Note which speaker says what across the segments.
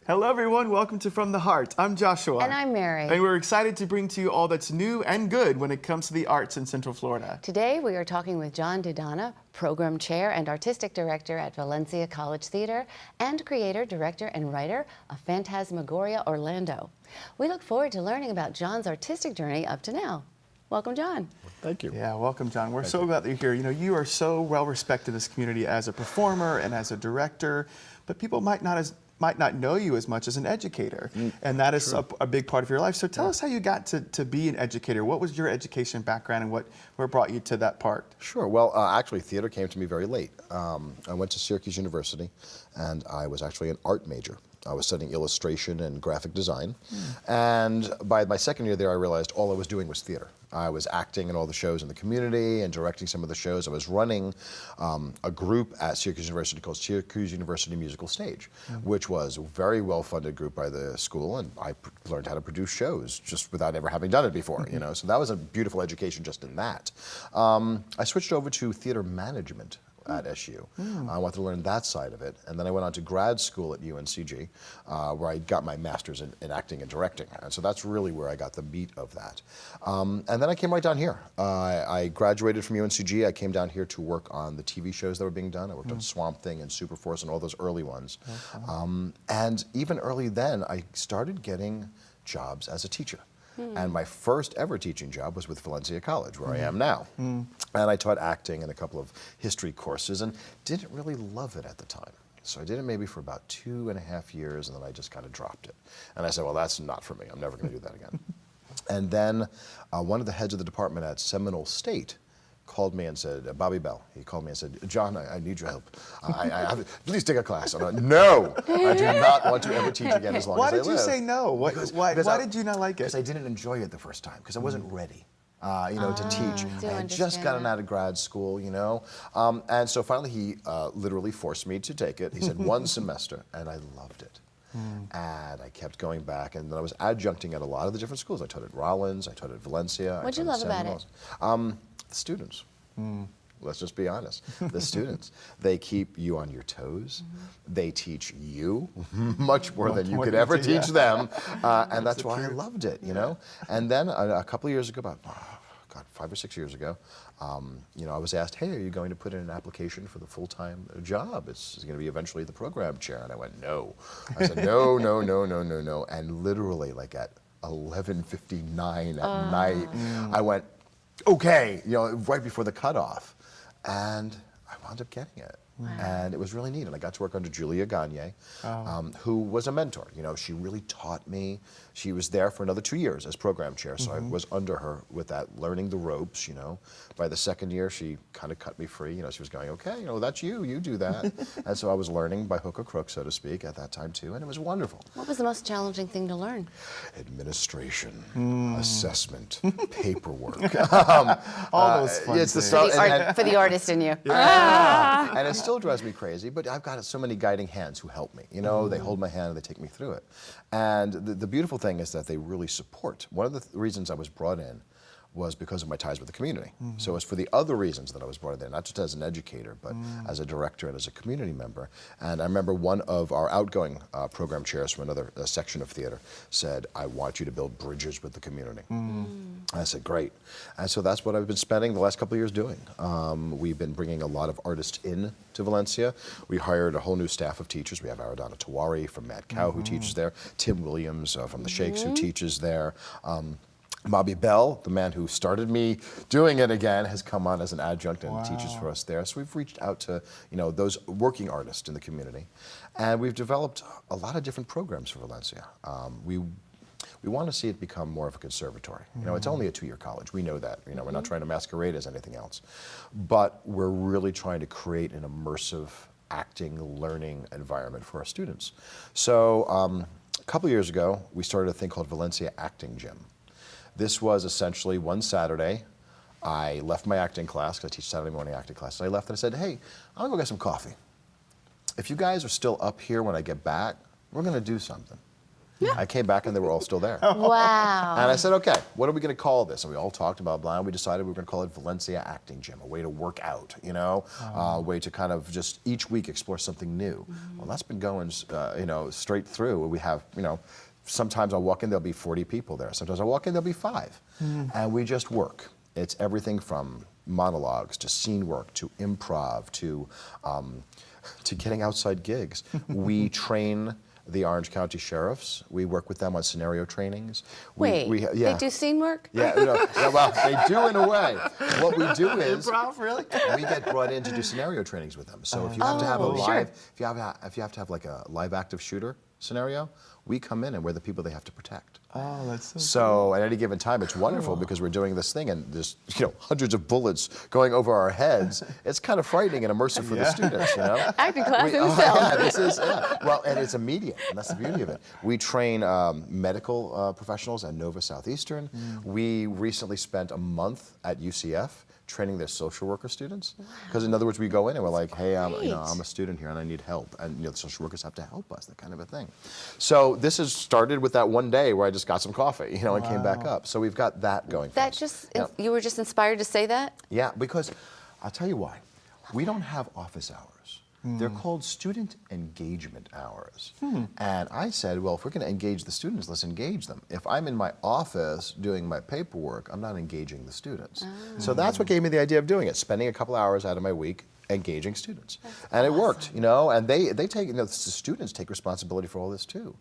Speaker 1: Hello, everyone. Welcome to From the Heart. I'm Joshua.
Speaker 2: And I'm Mary.
Speaker 1: And we're excited to bring to you all that's new and good when it comes to the arts in Central Florida.
Speaker 2: Today, we are talking with John Didana, Program Chair and Artistic Director at Valencia College Theater and Creator, Director, and Writer of Phantasmagoria Orlando. We look forward to learning about John's artistic journey up to now. Welcome, John.
Speaker 3: Thank you.
Speaker 1: Yeah, welcome, John. We're so glad that you're here. You know, you are so well respected in this community as a performer and as a director, but people might not know you as much as an educator, and that is a big part of your life. So tell us how you got to be an educator. What was your education background and what brought you to that part?
Speaker 3: Sure. Well, actually, theater came to me very late. I went to Syracuse University, and I was actually an art major. I was studying illustration and graphic design. And by my second year there, I realized all I was doing was theater. I was acting in all the shows in the community and directing some of the shows. I was running a group at Syracuse University called Syracuse University Musical Stage, which was a very well-funded group by the school, and I learned how to produce shows just without ever having done it before, you know. So that was a beautiful education just in that. I switched over to theater management at SU. I wanted to learn that side of it. And then I went on to grad school at UNCG, where I got my master's in acting and directing. And so that's really where I got the meat of that. And then I came right down here. I graduated from UNCG. I came down here to work on the TV shows that were being done. I worked on Swamp Thing and Superforce and all those early ones. And even early then, I started getting jobs as a teacher. And my first ever teaching job was with Valencia College, where I am now. And I taught acting and a couple of history courses and didn't really love it at the time. So I did it maybe for about 2.5 years, and then I just kind of dropped it. And I said, well, that's not for me. I'm never going to do that again. And then one of the heads of the department at Seminole State called me and said, Bobby Bell, he called me and said, John, I need your help. Please take a class. And I went, no, I do not want to ever teach again as long as I live.
Speaker 1: Why did you say no? Why did you not like it?
Speaker 3: Because I didn't enjoy it the first time, because I wasn't ready. You know, to teach. I had just gotten out of grad school, you know. And so finally he literally forced me to take it. He said 1 semester, and I loved it. And I kept going back, and then I was adjuncting at a lot of the different schools. I taught at Rollins, I taught at Valencia.
Speaker 2: What'd you love about it?
Speaker 3: The students. Let's just be honest. The students. They keep you on your toes. They teach you much more than you could ever teach them. And that's why I loved it, you know. And then a couple of years ago, about 5 or 6 years ago, you know, I was asked, hey, are you going to put in an application for the full-time job? It's going to be eventually the program chair. And I went, no. I said, no, no, no, no, no, no. And literally, like at 11:59 at night, I went, okay, you know, right before the cutoff. And I wound up getting it. And it was really neat. And I got to work under Julia Gagne, who was a mentor. You know, she really taught me. She was there for another 2 years as program chair, so I was under her with that, learning the ropes, you know. By the second year, she kind of cut me free. You know, she was going, okay, you know, that's you do that. And so I was learning by hook or crook, so to speak, at that time too, and it was wonderful.
Speaker 2: What was the most challenging thing to learn?
Speaker 3: Administration, assessment, paperwork.
Speaker 1: All those fun
Speaker 3: it's the
Speaker 1: things.
Speaker 3: stuff,
Speaker 2: For the artist in you.
Speaker 3: and it still drives me crazy, but I've got so many guiding hands who help me. You know, they hold my hand and they take me through it. And the beautiful thing is that they really support. One of the reasons I was brought in was because of my ties with the community. So it's for the other reasons that I was brought in, not just as an educator, but as a director and as a community member. And I remember one of our outgoing program chairs from another section of theater said, I want you to build bridges with the community. I said, great. And so that's what I've been spending the last couple of years doing. We've been bringing a lot of artists in to Valencia. We hired a whole new staff of teachers. We have Aradana Tawari from Mad Cow who teaches there, Tim Williams from the Shakes who teaches there. Bobby Bell, the man who started me doing it again, has come on as an adjunct and teaches for us there. So we've reached out to, you know, those working artists in the community, and we've developed a lot of different programs for Valencia. We want to see it become more of a conservatory. You know, it's only a 2-year college. We know that. You know, we're not trying to masquerade as anything else, but we're really trying to create an immersive acting, learning environment for our students. So a couple of years ago, we started a thing called Valencia Acting Gym. This was essentially one Saturday. I left my acting class, because I teach Saturday morning acting class. I left and I said, hey, I'm gonna go get some coffee. If you guys are still up here when I get back, we're gonna do something. I came back and they were all still there.
Speaker 2: Wow.
Speaker 3: And I said, okay, what are we going to call this? And we all talked about blah, and we decided we were going to call it Valencia Acting Gym, a way to work out, you know, a way to kind of just each week explore something new. Well, that's been going, you know, straight through. We have, you know, sometimes I'll walk in, there'll be 40 people there. Sometimes I'll walk in, there'll be 5. And we just work. It's everything from monologues to scene work to improv to getting outside gigs. We train the Orange County Sheriffs. We work with them on scenario trainings.
Speaker 2: They do scene work?
Speaker 3: Yeah, well, they do in a way. What we do is
Speaker 1: Improv, really?
Speaker 3: we get brought in to do scenario trainings with them. So if you have to have a live, if you have to have like a live active shooter scenario, we come in and we're the people they have to protect.
Speaker 1: Oh, that's so
Speaker 3: So at any given time, it's wonderful because we're doing this thing and there's, you know, hundreds of bullets going over our heads. It's kind of frightening and immersive for the students, you know.
Speaker 2: Acting class himself.
Speaker 3: Yeah, this is, well, and it's immediate, and that's the beauty of it. We train medical professionals at Nova Southeastern. We recently spent a month at UCF training their social worker students. Because in other words, we go in and we're like, hey, you know, I'm a student here and I need help. And you know, the social workers have to help us, that kind of a thing. So this has started with that one day where I just got some coffee, you know, and came back up. So we've got that going for us.
Speaker 2: You were just inspired to say that?
Speaker 3: Yeah, because I'll tell you why. We don't have office hours. They're called student engagement hours. And I said, well, if we're going to engage the students, let's engage them. If I'm in my office doing my paperwork, I'm not engaging the students. So that's what gave me the idea of doing it, spending a couple hours out of my week engaging students. And it worked, you know, and they take, you know, the students take responsibility for all this too.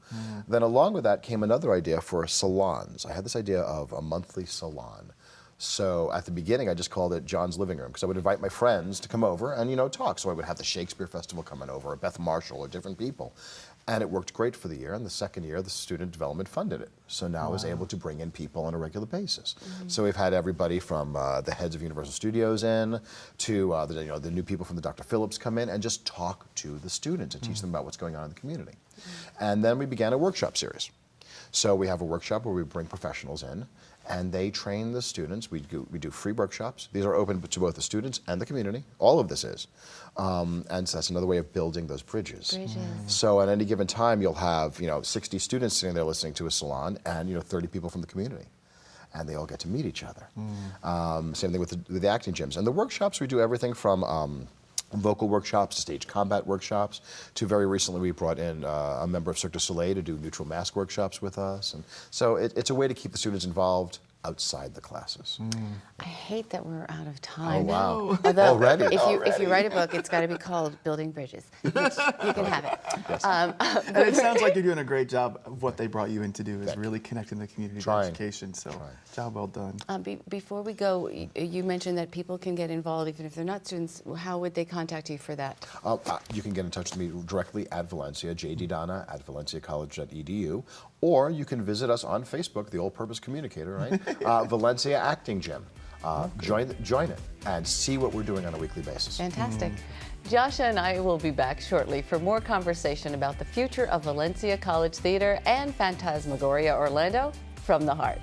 Speaker 3: Then along with that came another idea for salons. I had this idea of a monthly salon. So at the beginning, I just called it John's Living Room because I would invite my friends to come over and, you know, talk. So I would have the Shakespeare Festival coming over, or Beth Marshall, or different people. And it worked great for the year. And the second year, the student development funded it. So now I was able to bring in people on a regular basis. So we've had everybody from the heads of Universal Studios in to the new people from the Dr. Phillips come in and just talk to the students and teach them about what's going on in the community. And then we began a workshop series. So we have a workshop where we bring professionals in and they train the students. We do free workshops. These are open to both the students and the community. All of this is. And so that's another way of building those bridges. So at any given time, you'll have, you know, 60 students sitting there listening to a salon and, you know, 30 people from the community. And they all get to meet each other. Same thing with the acting gyms. And the workshops, we do everything from vocal workshops to stage combat workshops to very recently we brought in a member of Cirque du Soleil to do neutral mask workshops with us. And so it's a way to keep the students involved outside the classes.
Speaker 2: I hate that we're out of time.
Speaker 3: Oh, wow.
Speaker 2: Although,
Speaker 3: Already?
Speaker 2: if you write a book, it's got to be called Building Bridges. You can have it.
Speaker 3: Yes.
Speaker 1: And it sounds like you're doing a great job of what they brought you in to do is really connecting the community to education. So job well done.
Speaker 2: Before we go, you mentioned that people can get involved even if they're not students. How would they contact you for that?
Speaker 3: You can get in touch with me directly at Valencia, jdonna at valenciacollege.edu, or you can visit us on Facebook, the all-purpose communicator, right? Valencia Acting Gym. Join it and see what we're doing on a weekly basis.
Speaker 2: Fantastic. Joshua and I will be back shortly for more conversation about the future of Valencia College Theater and Phantasmagoria Orlando from the heart.